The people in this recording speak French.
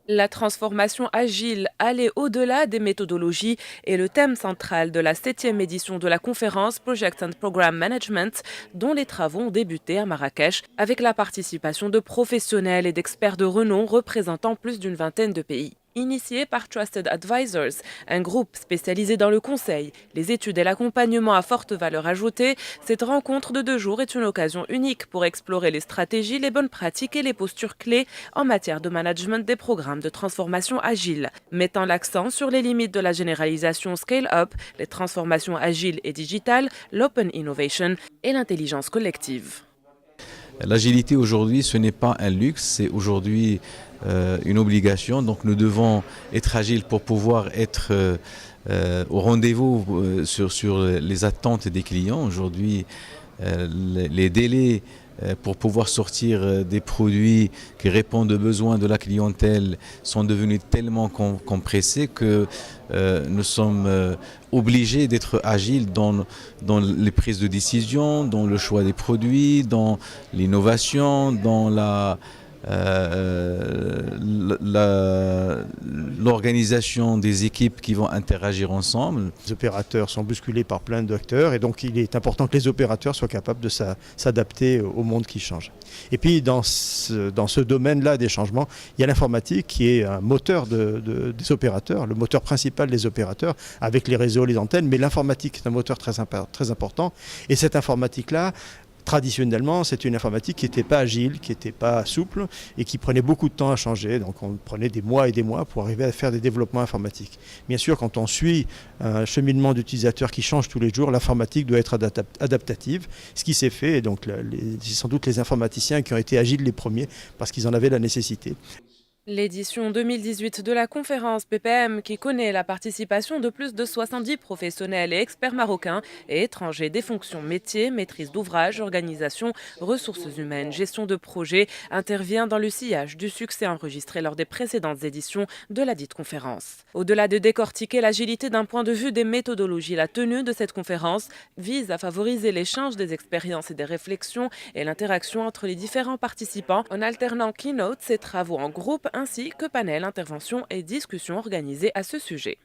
La transformation agile, aller au-delà des méthodologies, est le thème central de la 7e édition de la conférence Project and Program Management, dont les travaux ont débuté à Marrakech avec la participation de professionnels et d'experts de renom représentant plus d'une vingtaine de pays. Initiée par Trusted Advisors, un groupe spécialisé dans le conseil, les études et l'accompagnement à forte valeur ajoutée, cette rencontre de 2 jours est une occasion unique pour explorer les stratégies, les bonnes pratiques et les postures clés en matière de management des programmes de transformation agile, mettant l'accent sur les limites de la généralisation scale-up, les transformations agiles et digitales, l'open innovation et l'intelligence collective. L'agilité aujourd'hui, ce n'est pas un luxe, c'est aujourd'hui une obligation. Donc nous devons être agiles pour pouvoir être au rendez-vous sur les attentes des clients. Aujourd'hui, les délais pour pouvoir sortir des produits qui répondent aux besoins de la clientèle sont devenus tellement compressés que nous sommes obligés d'être agiles dans les prises de décision, dans le choix des produits, dans l'innovation, dans l'organisation des équipes qui vont interagir ensemble. Les opérateurs sont bousculés par plein d'acteurs et donc il est important que les opérateurs soient capables de s'adapter au monde qui change. Et puis dans ce domaine-là des changements, il y a l'informatique qui est un moteur des opérateurs, le moteur principal des opérateurs avec les réseaux, les antennes, mais l'informatique est un moteur très important et cette informatique-là, traditionnellement, c'est une informatique qui n'était pas agile, qui n'était pas souple et qui prenait beaucoup de temps à changer. Donc on prenait des mois et des mois pour arriver à faire des développements informatiques. Bien sûr, quand on suit un cheminement d'utilisateurs qui change tous les jours, l'informatique doit être adaptative. Ce qui s'est fait, et donc c'est sans doute les informaticiens qui ont été agiles les premiers parce qu'ils en avaient la nécessité. L'édition 2018 de la conférence PPM, qui connaît la participation de plus de 70 professionnels et experts marocains et étrangers des fonctions métiers, maîtrise d'ouvrage, organisation, ressources humaines, gestion de projet, intervient dans le sillage du succès enregistré lors des précédentes éditions de la dite conférence. Au-delà de décortiquer l'agilité d'un point de vue des méthodologies, la tenue de cette conférence vise à favoriser l'échange des expériences et des réflexions et l'interaction entre les différents participants en alternant keynotes et travaux en groupe ainsi que panels, interventions et discussions organisées à ce sujet.